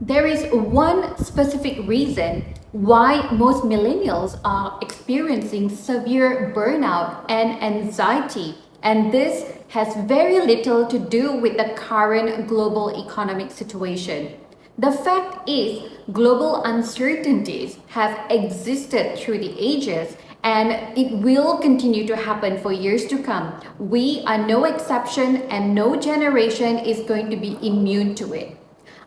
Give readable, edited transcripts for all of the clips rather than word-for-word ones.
There is one specific reason why most millennials are experiencing severe burnout and anxiety, and this has very little to do with the current global economic situation. The fact is, global uncertainties have existed through the ages and it will continue to happen for years to come. We are no exception and no generation is going to be immune to it.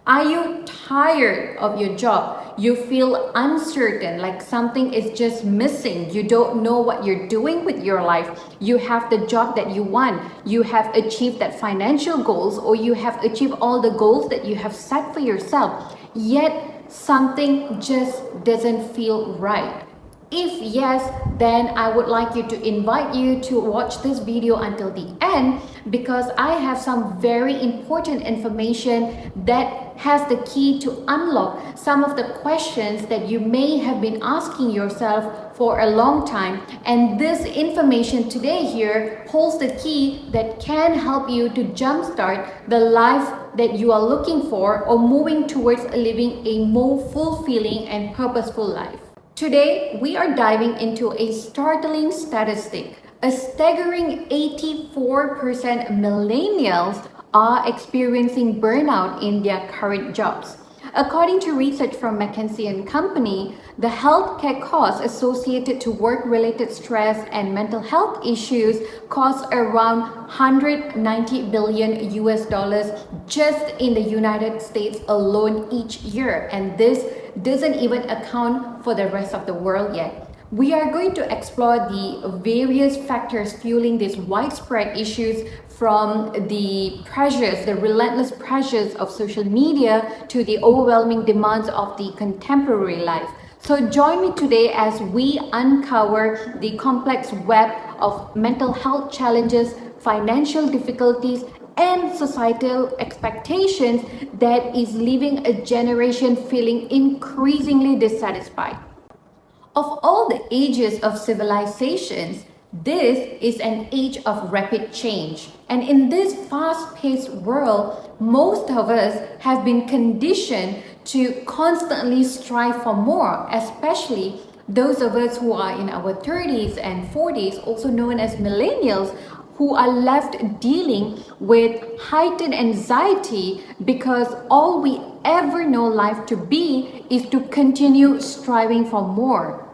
Are you tired of your job? You feel uncertain, like something is just missing. You don't know what you're doing with your life. You have the job that you want. You have achieved that financial goals, or you have achieved all the goals that you have set for yourself. Yet something just doesn't feel right. If yes, then I would like you to invite you to watch this video until the end, because I have some very important information that has the key to unlock some of the questions that you may have been asking yourself for a long time. And this information today here holds the key that can help you to jumpstart the life that you are looking for, or moving towards living a more fulfilling and purposeful life. Today, we are diving into a startling statistic. A staggering 84% millennials are experiencing burnout in their current jobs. According to research from McKinsey & Company, the healthcare costs associated to work-related stress and mental health issues cost around 190 billion US dollars just in the United States alone each year, and this doesn't even account for the rest of the world yet. We are going to explore the various factors fueling these widespread issues, from the pressures, the relentless pressures of social media to the overwhelming demands of the contemporary life. So join me today as we uncover the complex web of mental health challenges, financial difficulties, and societal expectations that is leaving a generation feeling increasingly dissatisfied. Of all the ages of civilizations, this is an age of rapid change. And in this fast-paced world, most of us have been conditioned to constantly strive for more, especially those of us who are in our 30s and 40s, also known as millennials, who are left dealing with heightened anxiety because all we ever know life to be is to continue striving for more.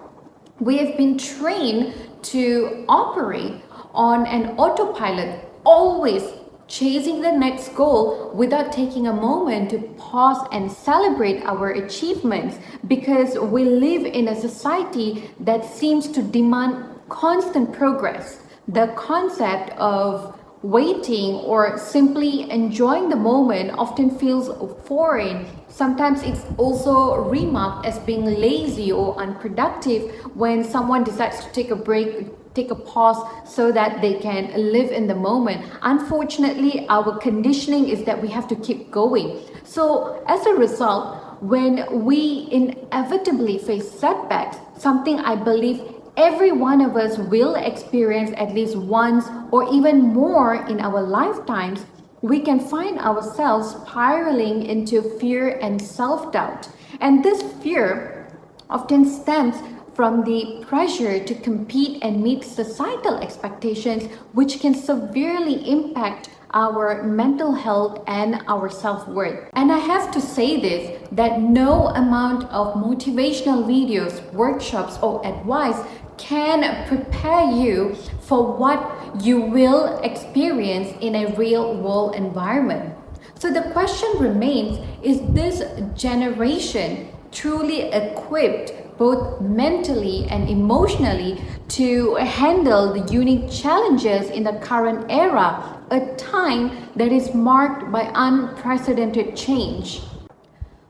We have been trained to operate on an autopilot, always chasing the next goal without taking a moment to pause and celebrate our achievements, because we live in a society that seems to demand constant progress. The concept of waiting or simply enjoying the moment often feels foreign. Sometimes it's also remarked as being lazy or unproductive when someone decides to take a break, take a pause so that they can live in the moment. Unfortunately, our conditioning is that we have to keep going. So as a result, when we inevitably face setbacks, something I believe every one of us will experience at least once or even more in our lifetimes, we can find ourselves spiraling into fear and self-doubt. And this fear often stems from the pressure to compete and meet societal expectations, which can severely impact our mental health and our self-worth. And I have to say this, that no amount of motivational videos, workshops, or advice can prepare you for what you will experience in a real world environment. So the question remains, is this generation truly equipped both mentally and emotionally to handle the unique challenges in the current era, a time that is marked by unprecedented change?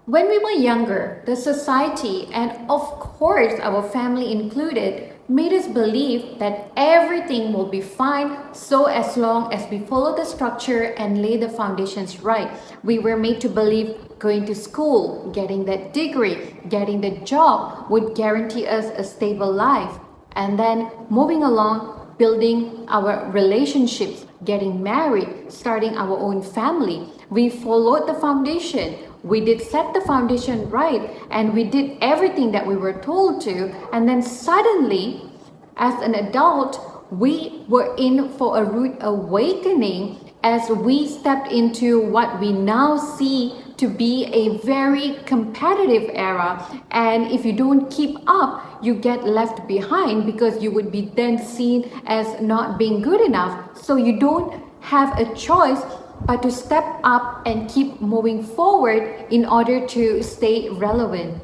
When we were younger, the society, and of course our family included, made us believe that everything will be fine so as long as we follow the structure and lay the foundations right. We were made to believe going to school, getting that degree, getting the job would guarantee us a stable life. And then moving along, building our relationships, getting married, starting our own family. We followed the foundation. we did set the foundation right, and we did everything that we were told to, and then suddenly, as an adult, we were in for a rude awakening as we stepped into what we now see to be a very competitive era. And if you don't keep up, you get left behind because you would be then seen as not being good enough. So you don't have a choice but to step up and keep moving forward in order to stay relevant.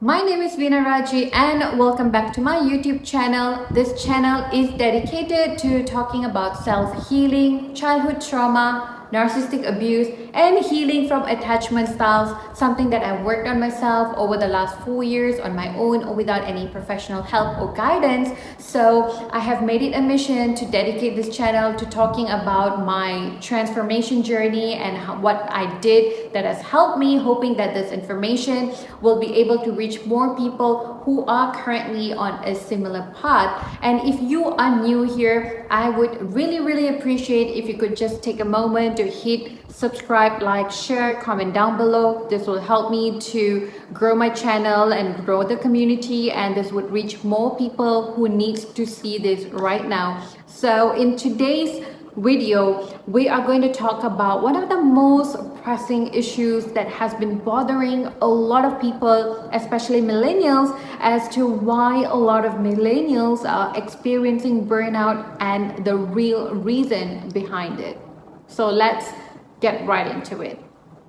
My name is Veena Raji and welcome back to my YouTube channel. This channel is dedicated to talking about self-healing, childhood trauma, narcissistic abuse, and healing from attachment styles, something that I've worked on myself over the last 4 years on my own or without any professional help or guidance. So I have made it a mission to dedicate this channel to talking about my transformation journey and what I did that has helped me, hoping that this information will be able to reach more people who are currently on a similar path. And if you are new here, I would really appreciate if you could just take a moment to hit subscribe, like, share, comment down below. This will help me to grow my channel and grow the community, and this would reach more people who needs to see this right now. So in today's video, we are going to talk about one of the most pressing issues that has been bothering a lot of people, especially millennials, as to why a lot of millennials are experiencing burnout and the real reason behind it. So let's get right into it.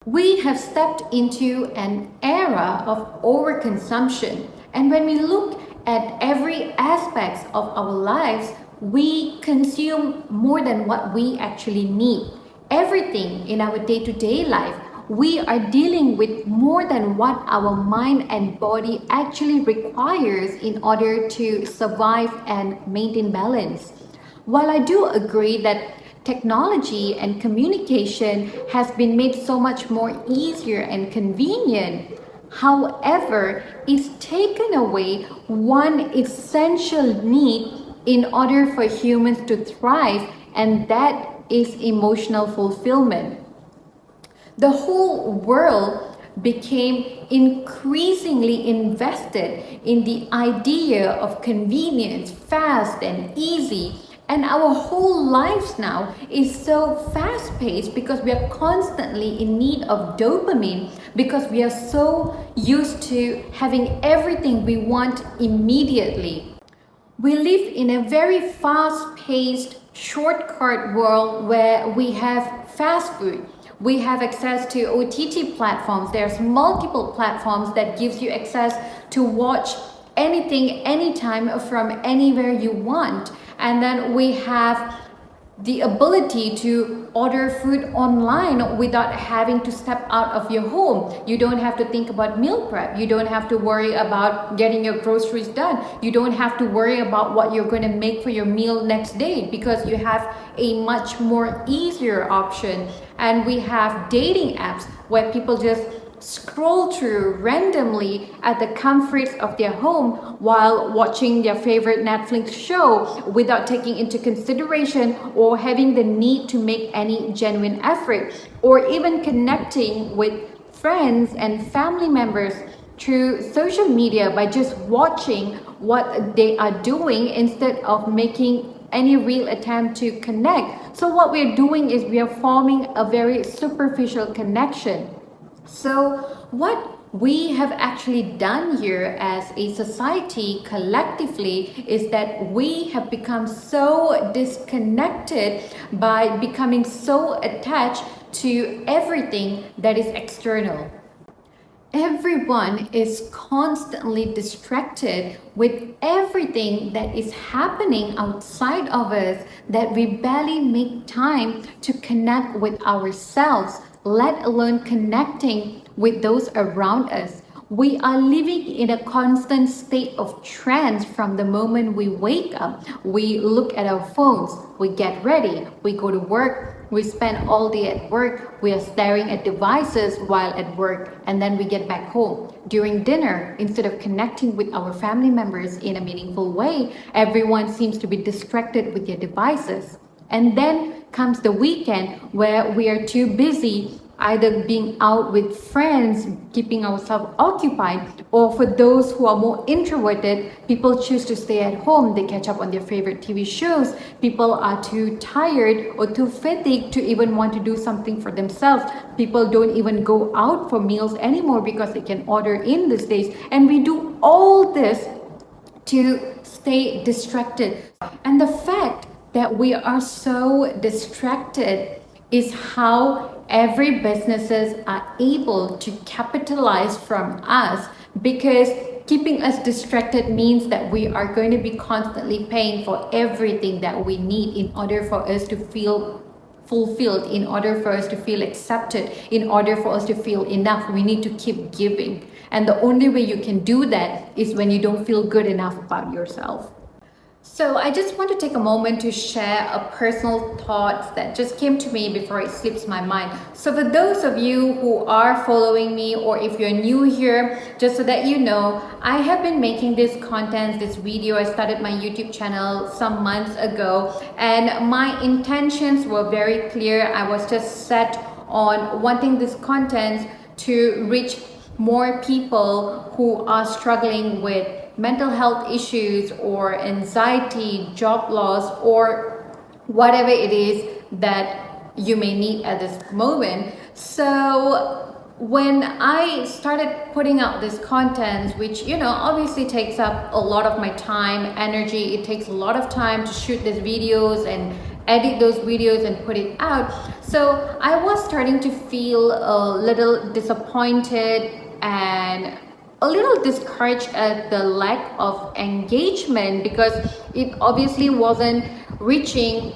We have stepped into an era of overconsumption, and when we look at every aspect of our lives, we consume more than what we actually need. Everything in our day-to-day life, we are dealing with more than what our mind and body actually requires in order to survive and maintain balance. While I do agree that technology and communication has been made so much more easier and convenient, however, it's taken away one essential need in order for humans to thrive, and that is emotional fulfillment. The whole world became increasingly invested in the idea of convenience, fast and easy. And our whole lives now is so fast-paced because we are constantly in need of dopamine, because we are so used to having everything we want immediately. We live in a very fast-paced, shortcut world where we have fast food. We have access to OTT platforms. There's multiple platforms that gives you access to watch anything, anytime, from anywhere you want. And then we have the ability to order food online without having to step out of your home. You don't have to think about meal prep. You don't have to worry about getting your groceries done. You don't have to worry about what you're going to make for your meal next day, because you have a much more easier option. And we have dating apps where people just scroll through randomly at the comforts of their home while watching their favorite Netflix show without taking into consideration or having the need to make any genuine effort, or even connecting with friends and family members through social media by just watching what they are doing instead of making any real attempt to connect. So what we're doing is we are forming a very superficial connection. So what we have actually done here as a society collectively is that we have become so disconnected by becoming so attached to everything that is external. Everyone is constantly distracted with everything that is happening outside of us, that we barely make time to connect with ourselves, let alone connecting with those around us. We are living in a constant state of trance from the moment we wake up. We look at our phones, we get ready, we go to work, we spend all day at work, we are staring at devices while at work, and then we get back home. During dinner, instead of connecting with our family members in a meaningful way, everyone seems to be distracted with their devices. And then comes the weekend where we are too busy either being out with friends, keeping ourselves occupied, or for those who are more introverted, people choose to stay at home. They catch up on their favorite TV shows. People are too tired or too fatigued to even want to do something for themselves. People don't even go out for meals anymore because they can order in these days. And we do all this to stay distracted. And the fact that we are so distracted is how every businesses are able to capitalize from us, because keeping us distracted means that we are going to be constantly paying for everything that we need in order for us to feel fulfilled, in order for us to feel accepted, in order for us to feel enough. We need to keep giving. And the only way you can do that is when you don't feel good enough about yourself. So I just want to take a moment to share a personal thought that just came to me before it slips my mind. So for those of you who are following me, or if you're new here, just so that you know, I have been making this content, this video. I started my YouTube channel some months ago, and my intentions were very clear. I was just set on wanting this content to reach more people who are struggling with mental health issues or anxiety, job loss, or whatever it is that you may need at this moment. So when I started putting out this content, which, you know, obviously takes up a lot of my time, energy, it takes a lot of time to shoot these videos and edit those videos and put it out. So I was starting to feel a little disappointed and a little discouraged at the lack of engagement, because it obviously wasn't reaching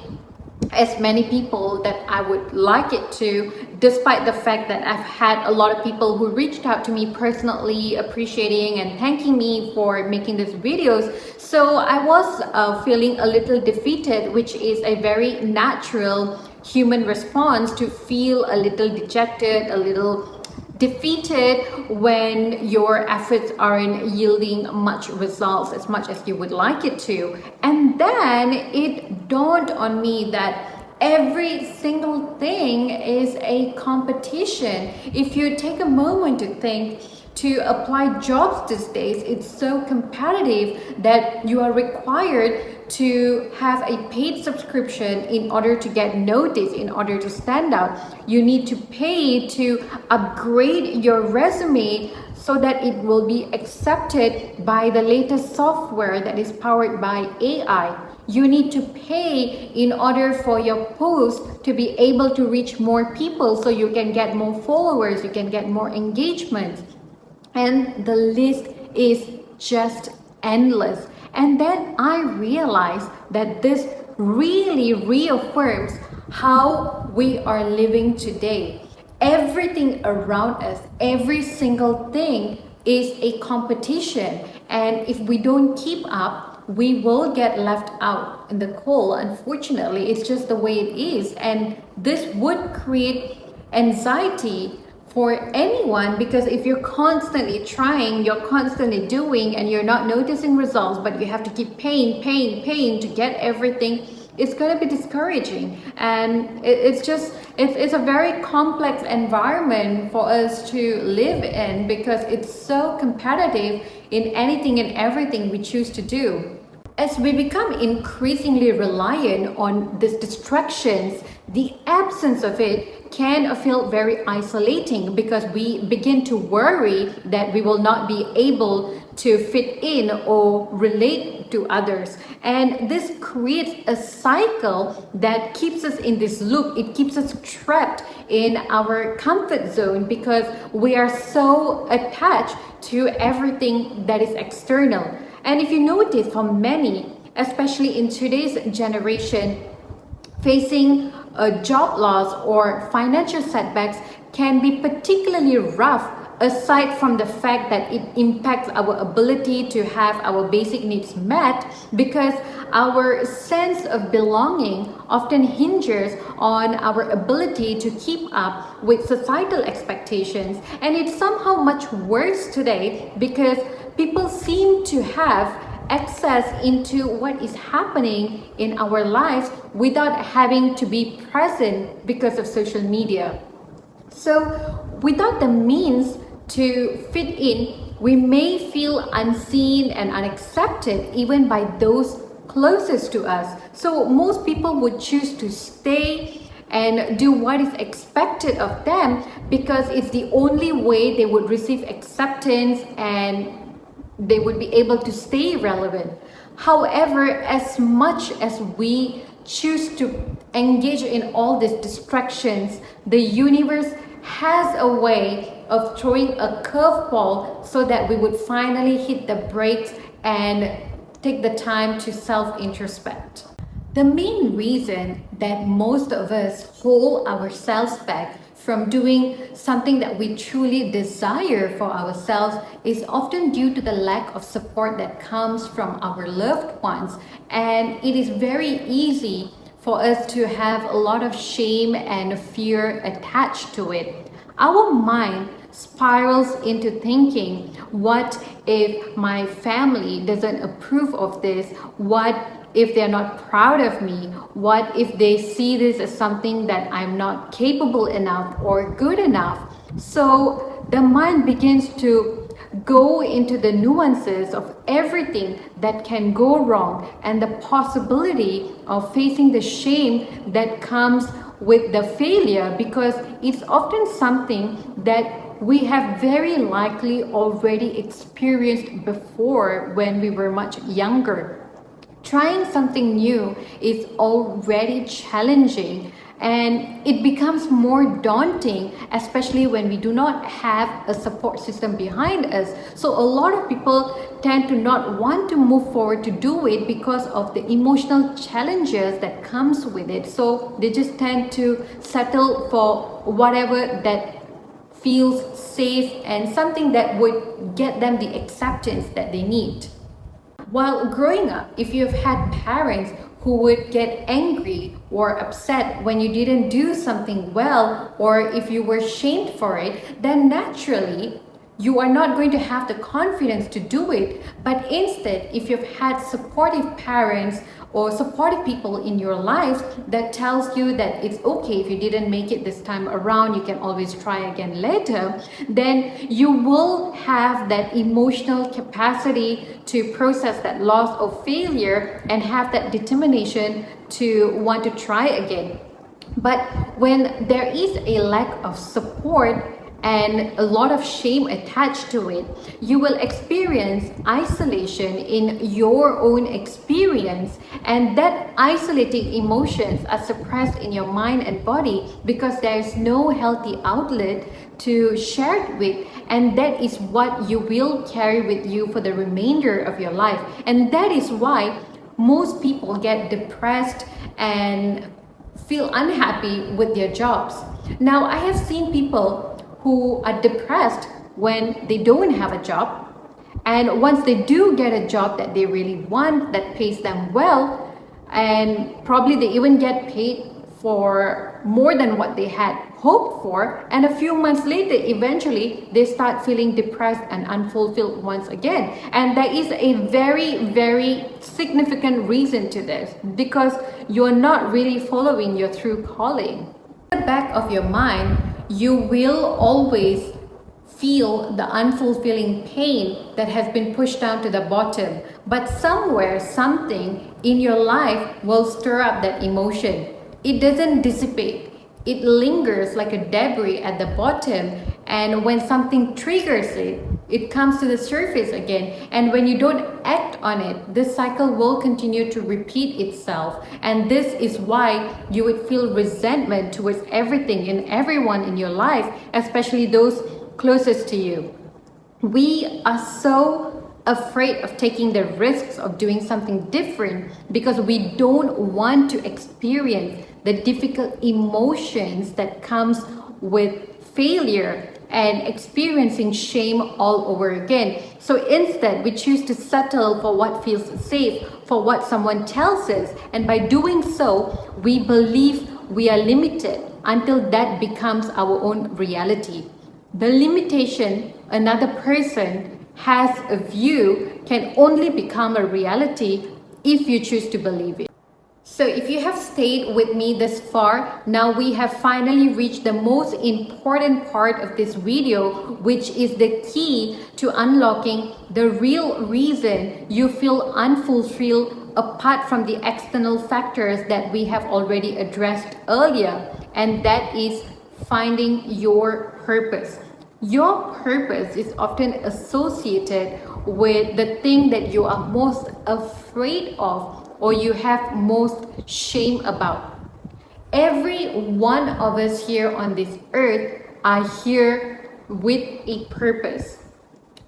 as many people that I would like it to, despite the fact that I've had a lot of people who reached out to me personally, appreciating and thanking me for making these videos. So I was feeling a little defeated, which is a very natural human response, to feel a little dejected, a little defeated when your efforts aren't yielding much results as much as you would like it to. And then it dawned on me that every single thing is a competition. If you take a moment to think, to apply jobs these days, it's so competitive that you are required to have a paid subscription in order to get noticed, in order to stand out. You need to pay to upgrade your resume so that it will be accepted by the latest software that is powered by AI. You need to pay in order for your post to be able to reach more people, so you can get more followers, you can get more engagement. And the list is just endless. And then I realized that this really reaffirms how we are living today. Everything around us, every single thing is a competition. And if we don't keep up, we will get left out in the cold. Unfortunately, it's just the way it is. And this would create anxiety for anyone, because if you're constantly trying, you're constantly doing, and you're not noticing results, but you have to keep paying to get everything, it's going to be discouraging. And it's a very complex environment for us to live in, because it's so competitive in anything and everything we choose to do. As we become increasingly reliant on these distractions, the absence of it can feel very isolating, because we begin to worry that we will not be able to fit in or relate to others. And this creates a cycle that keeps us in this loop. It keeps us trapped in our comfort zone, because we are so attached to everything that is external. And if you notice, for many, especially in today's generation, facing a job loss or financial setbacks can be particularly rough, aside from the fact that it impacts our ability to have our basic needs met, because our sense of belonging often hinges on our ability to keep up with societal expectations. And it's somehow much worse today, because people seem to have access into what is happening in our lives without having to be present because of social media. So without the means to fit in, we may feel unseen and unaccepted even by those closest to us. So most people would choose to stay and do what is expected of them because it's the only way they would receive acceptance and they would be able to stay relevant. However, as much as we choose to engage in all these distractions, the universe has a way of throwing a curveball so that we would finally hit the brakes and take the time to self-introspect. The main reason that most of us hold ourselves back from doing something that we truly desire for ourselves is often due to the lack of support that comes from our loved ones. And it is very easy for us to have a lot of shame and fear attached to it. Our mind spirals into thinking, what if my family doesn't approve of this? What if they're not proud of me? What if they see this as something that I'm not capable enough or good enough? So the mind begins to go into the nuances of everything that can go wrong and the possibility of facing the shame that comes with the failure, because it's often something that we have very likely already experienced before when we were much younger. Trying something new is already challenging and it becomes more daunting, especially when we do not have a support system behind us. So a lot of people tend to not want to move forward to do it because of the emotional challenges that comes with it. So they just tend to settle for whatever that feels safe and something that would get them the acceptance that they need. While growing up, if you've had parents who would get angry or upset when you didn't do something well, or if you were shamed for it, then naturally you are not going to have the confidence to do it. But instead, if you've had supportive parents or supportive people in your life that tells you that it's okay if you didn't make it this time around, you can always try again later, then you will have that emotional capacity to process that loss or failure and have that determination to want to try again. But when there is a lack of support and a lot of shame attached to it, you will experience isolation in your own experience, and that isolating emotions are suppressed in your mind and body because there is no healthy outlet to share it with, and that is what you will carry with you for the remainder of your life. And that is why most people get depressed and feel unhappy with their jobs. Now, I have seen people who are depressed when they don't have a job, and once they do get a job that they really want, that pays them well, and probably they even get paid for more than what they had hoped for, and a few months later eventually they start feeling depressed and unfulfilled once again. And there is a very significant reason to this, because you're not really following your true calling. At the back of your mind, you will always feel the unfulfilling pain that has been pushed down to the bottom, but somewhere, something in your life will stir up that emotion. It doesn't dissipate. It lingers like a debris at the bottom, and when something triggers it, it comes to the surface again. And when you don't act on it, this cycle will continue to repeat itself. And this is why you would feel resentment towards everything and everyone in your life, especially those closest to you. We are so afraid of taking the risks of doing something different because we don't want to experience the difficult emotions that comes with failure and experiencing shame all over again. So instead, we choose to settle for what feels safe, for what someone tells us, and by doing so, we believe we are limited until that becomes our own reality. The limitation another person has of you can only become a reality if you choose to believe it. So if you have stayed with me this far, now we have finally reached the most important part of this video, which is the key to unlocking the real reason you feel unfulfilled apart from the external factors that we have already addressed earlier, and that is finding your purpose. Your purpose is often associated with the thing that you are most afraid of or you have most shame about. Every one of us here on this earth are here with a purpose.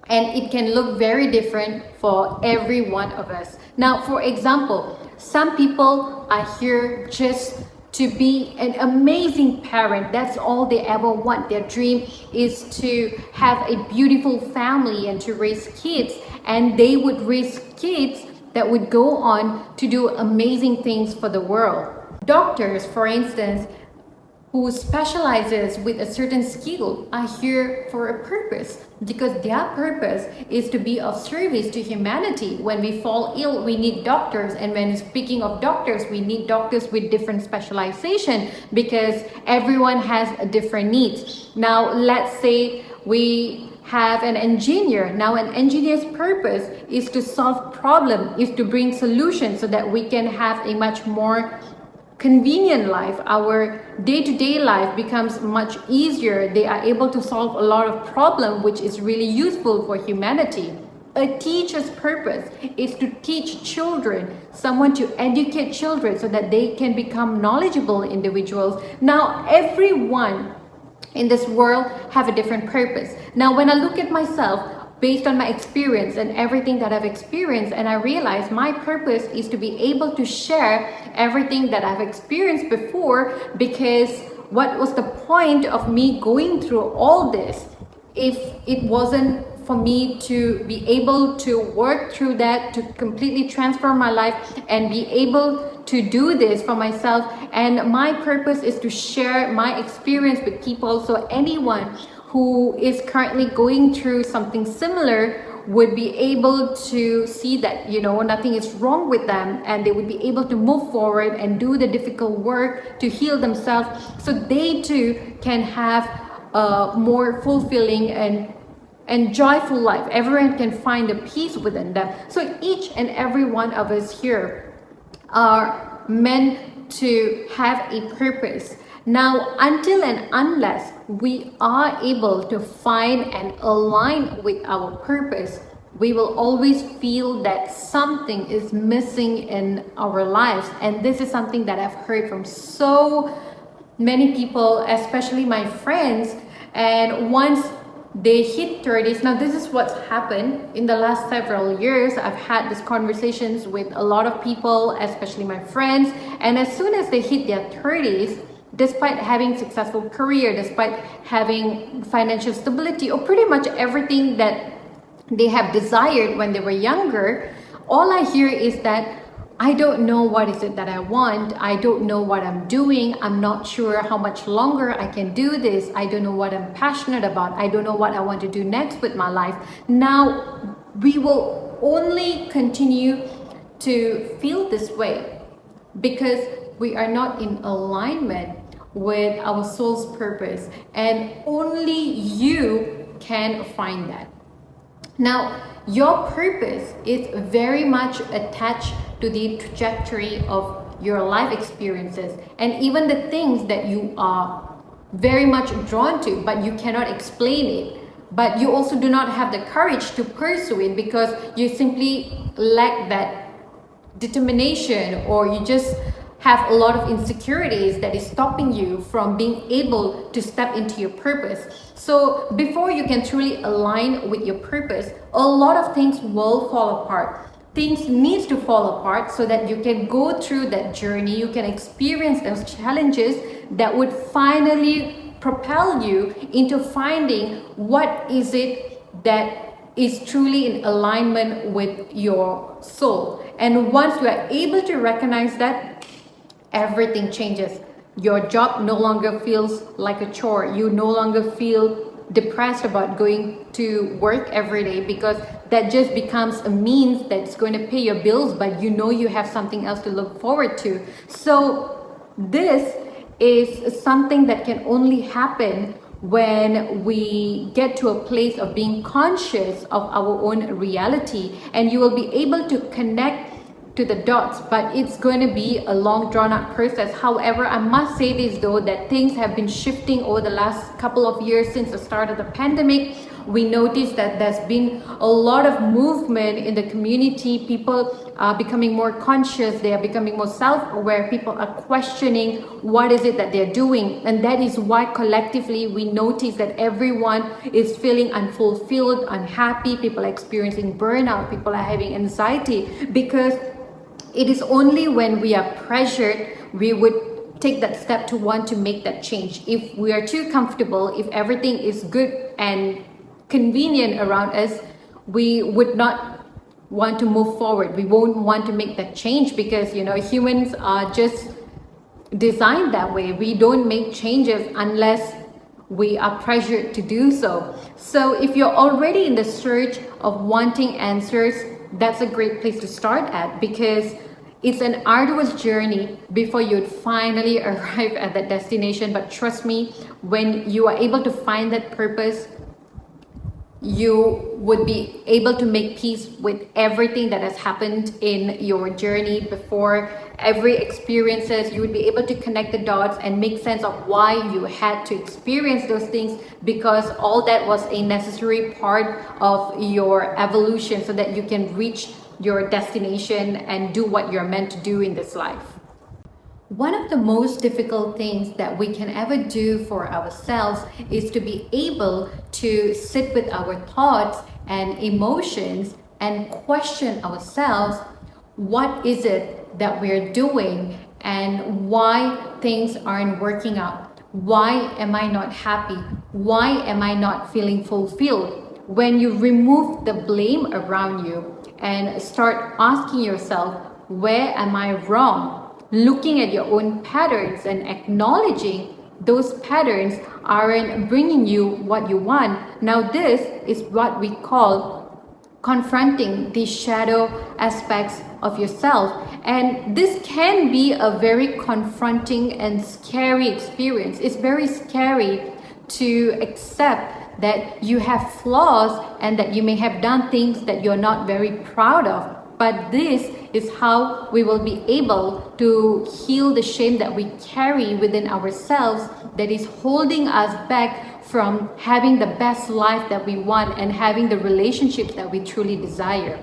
And it can look very different for every one of us. Now, for example, some people are here just to be an amazing parent. That's all they ever want. Their dream is to have a beautiful family and to raise kids. And they would raise kids that would go on to do amazing things for the world. Doctors, for instance, who specializes with a certain skill are here for a purpose, because their purpose is to be of service to humanity. When we fall ill, we need doctors, and when speaking of doctors, we need doctors with different specialization because everyone has a different needs. Now, let's say we have an engineer. Now, an engineer's purpose is to solve problems, is to bring solutions so that we can have a much more convenient life. Our day-to-day life becomes much easier. They are able to solve a lot of problems, which is really useful for humanity. A teacher's purpose is to teach children, someone to educate children so that they can become knowledgeable individuals. Now, everyone in this world have a different purpose. Now, when I look at myself, based on my experience and everything that I've experienced, and I realize my purpose is to be able to share everything that I've experienced before, because what was the point of me going through all this if it wasn't for me to be able to work through that, to completely transform my life and be able to do this for myself. And my purpose is to share my experience with people, so anyone who is currently going through something similar would be able to see that, nothing is wrong with them, and they would be able to move forward and do the difficult work to heal themselves, so they too can have a more fulfilling and joyful life. Everyone can find a peace within them. So each and every one of us here are meant to have a purpose. Now, until and unless we are able to find and align with our purpose, we will always feel that something is missing in our lives. And this is something that I've heard from so many people, especially my friends. And once they hit 30s, now this is what's happened in the last several years. I've had these conversations with a lot of people, especially my friends. And as soon as they hit their 30s, despite having successful career, despite having financial stability, or pretty much everything that they have desired when they were younger, all I hear is that I don't know what is it that I want. I don't know what I'm doing. I'm not sure how much longer I can do this. I don't know what I'm passionate about. I don't know what I want to do next with my life. Now, we will only continue to feel this way because we are not in alignment with our soul's purpose, and only you can find that. Now, your purpose is very much attached to the trajectory of your life experiences and even the things that you are very much drawn to, but you cannot explain it. But you also do not have the courage to pursue it because you simply lack that determination, or you just have a lot of insecurities that is stopping you from being able to step into your purpose. So before you can truly align with your purpose, a lot of things will fall apart. Things need to fall apart so that you can go through that journey, you can experience those challenges that would finally propel you into finding what is it that is truly in alignment with your soul. And once you are able to recognize that, everything changes. Your job no longer feels like a chore. You no longer feel depressed about going to work every day, because that just becomes a means that's going to pay your bills, but you know you have something else to look forward to. So this is something that can only happen when we get to a place of being conscious of our own reality, and you will be able to connect to the dots, but it's going to be a long drawn out process. However, I must say this though, that things have been shifting over the last couple of years since the start of the pandemic. We noticed that there's been a lot of movement in the community. People are becoming more conscious, they are becoming more self-aware, people are questioning what is it that they're doing, and that is why collectively we notice that everyone is feeling unfulfilled, unhappy, people are experiencing burnout, people are having anxiety, because it is only when we are pressured we would take that step to want to make that change. If we are too comfortable, if everything is good and convenient around us, we would not want to move forward. We won't want to make that change, because humans are just designed that way. We don't make changes unless we are pressured to do so. So if you're already in the search of wanting answers, that's a great place to start at, because it's an arduous journey before you'd finally arrive at that destination. But trust me, when you are able to find that purpose, you would be able to make peace with everything that has happened in your journey before. Every experiences, you would be able to connect the dots and make sense of why you had to experience those things, because all that was a necessary part of your evolution so that you can reach your destination and do what you're meant to do in this life. One of the most difficult things that we can ever do for ourselves is to be able to sit with our thoughts and emotions and question ourselves, what is it that we're doing and why things aren't working out? Why am I not happy? Why am I not feeling fulfilled? When you remove the blame around you and start asking yourself, where am I wrong? Looking at your own patterns and acknowledging those patterns aren't bringing you what you want. Now this is what we call confronting the shadow aspects of yourself, and this can be a very confronting and scary experience. It's very scary to accept that you have flaws and that you may have done things that you're not very proud of. But this is how we will be able to heal the shame that we carry within ourselves that is holding us back from having the best life that we want and having the relationships that we truly desire.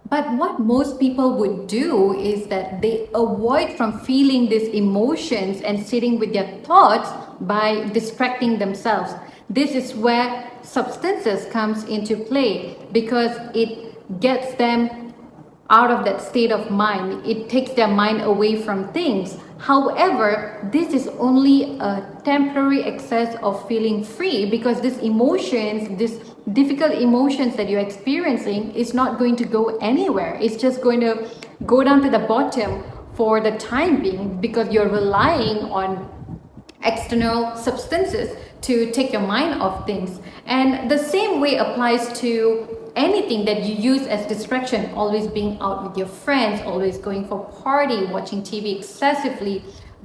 But what most people would do is that they avoid from feeling these emotions and sitting with their thoughts by distracting themselves. This is where substances comes into play, because it gets them out of that state of mind. It takes their mind away from things. However, this is only a temporary excess of feeling free, because these emotions, these difficult emotions that you're experiencing is not going to go anywhere. It's just going to go down to the bottom for the time being, because you're relying on external substances to take your mind off things. And the same way applies to anything that you use as distraction, always being out with your friends, always going for party, watching TV excessively,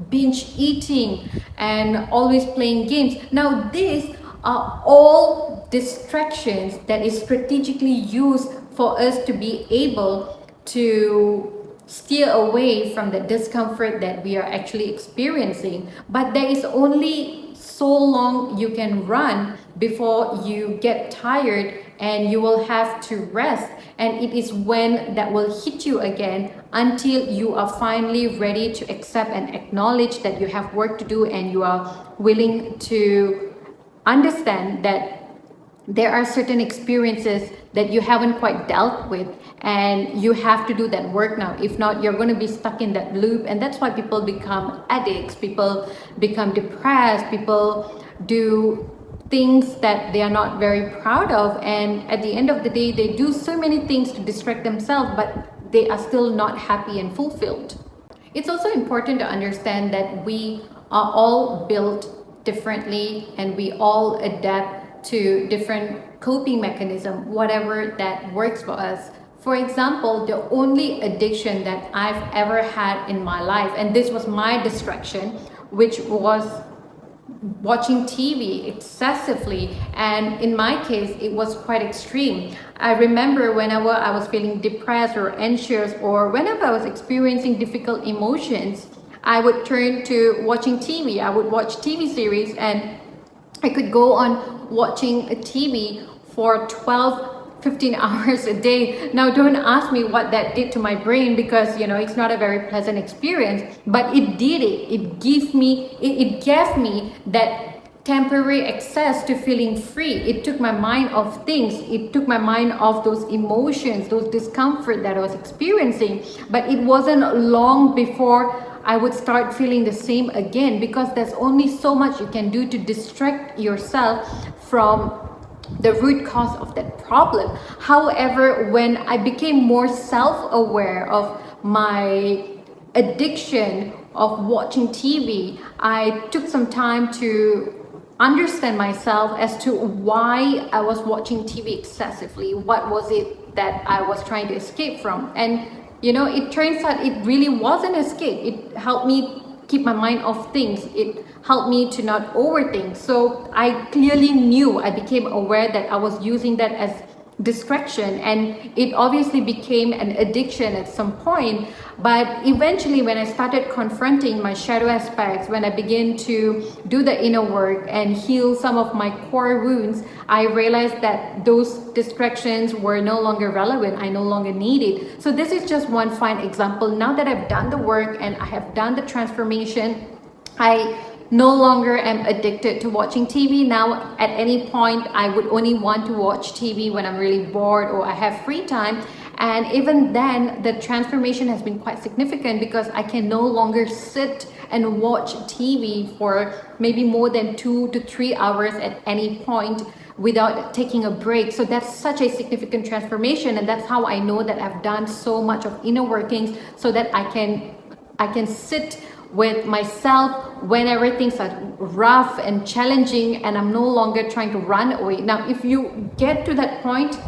binge eating, and always playing games. Now these are all distractions that is strategically used for us to be able to steer away from the discomfort that we are actually experiencing. But there is only so long you can run before you get tired and you will have to rest, and it is when that will hit you again until you are finally ready to accept and acknowledge that you have work to do, and you are willing to understand that there are certain experiences that you haven't quite dealt with, and you have to do that work now. If not, you're going to be stuck in that loop. And that's why people become addicts, people become depressed, people do things that they are not very proud of, and at the end of the day they do so many things to distract themselves, but they are still not happy and fulfilled. It's also important to understand that we are all built differently, and we all adapt to different coping mechanism, whatever that works for us. For example, the only addiction that I've ever had in my life, and this was my distraction, which was watching TV excessively, and in my case it was quite extreme. I remember whenever I was feeling depressed or anxious, or whenever I was experiencing difficult emotions, I would turn to watching TV. I would watch TV series, and I could go on watching a TV for 12-15 hours a day. Now don't ask me what that did to my brain, because it's not a very pleasant experience, but it did it. It gave me that temporary access to feeling free. It took my mind off things. It took my mind off those emotions, those discomfort that I was experiencing. But it wasn't long before I would start feeling the same again, because there's only so much you can do to distract yourself from the root cause of that problem. However, when I became more self-aware of my addiction of watching TV, I took some time to understand myself as to why I was watching TV excessively. What was it that I was trying to escape from? And it turns out it really was an escape. It helped me keep my mind off things. It helped me to not overthink. So I clearly knew, I became aware that I was using that as distraction, and it obviously became an addiction at some point. But eventually, when I started confronting my shadow aspects, when I began to do the inner work and heal some of my core wounds, I realized that those distractions were no longer relevant. I no longer needed. So this is just one fine example. Now that I've done the work and I have done the transformation, I no longer am addicted to watching TV. Now, at any point, I would only want to watch TV when I'm really bored or I have free time. And even then, the transformation has been quite significant, because I can no longer sit and watch TV for maybe more than 2 to 3 hours at any point without taking a break. So that's such a significant transformation, and that's how I know that I've done so much of inner workings, so that I can sit with myself when everything's rough and challenging, and I'm no longer trying to run away. Now, if you get to that point,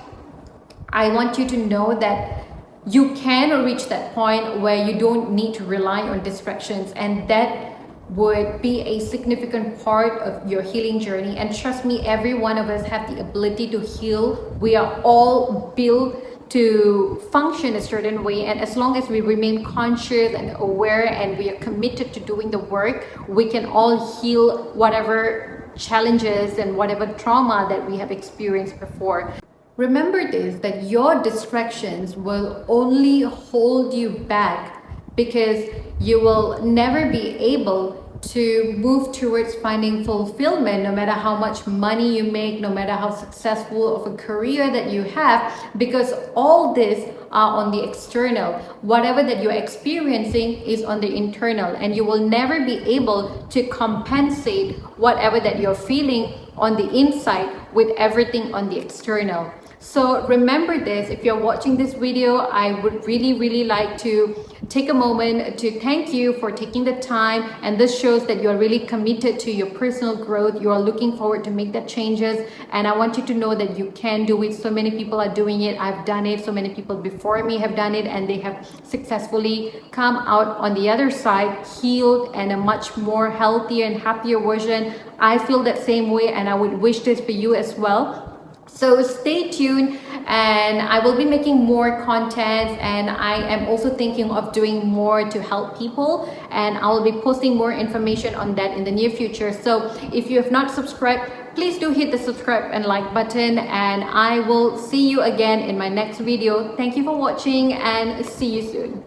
I want you to know that you can reach that point where you don't need to rely on distractions, and that would be a significant part of your healing journey. And trust me, every one of us have the ability to heal. We are all built to function a certain way, and as long as we remain conscious and aware and we are committed to doing the work, we can all heal whatever challenges and whatever trauma that we have experienced before. Remember this, that your distractions will only hold you back, because you will never be able to move towards finding fulfillment, no matter how much money you make, no matter how successful of a career that you have, because all this are on the external. Whatever that you're experiencing is on the internal, and you will never be able to compensate whatever that you're feeling on the inside with everything on the external. So remember this, if you're watching this video, I would really like to take a moment to thank you for taking the time, and this shows that you're really committed to your personal growth. You are looking forward to make that changes, and I want you to know that you can do it. So many people are doing it. I've done it. So many people before me have done it, and they have successfully come out on the other side healed and a much more healthier and happier version. I feel that same way, and I would wish this for you as well. So stay tuned, and I will be making more content, and I am also thinking of doing more to help people, and I will be posting more information on that in the near future. So if you have not subscribed, please do hit the subscribe and like button, and I will see you again in my next video. Thank you for watching, and see you soon.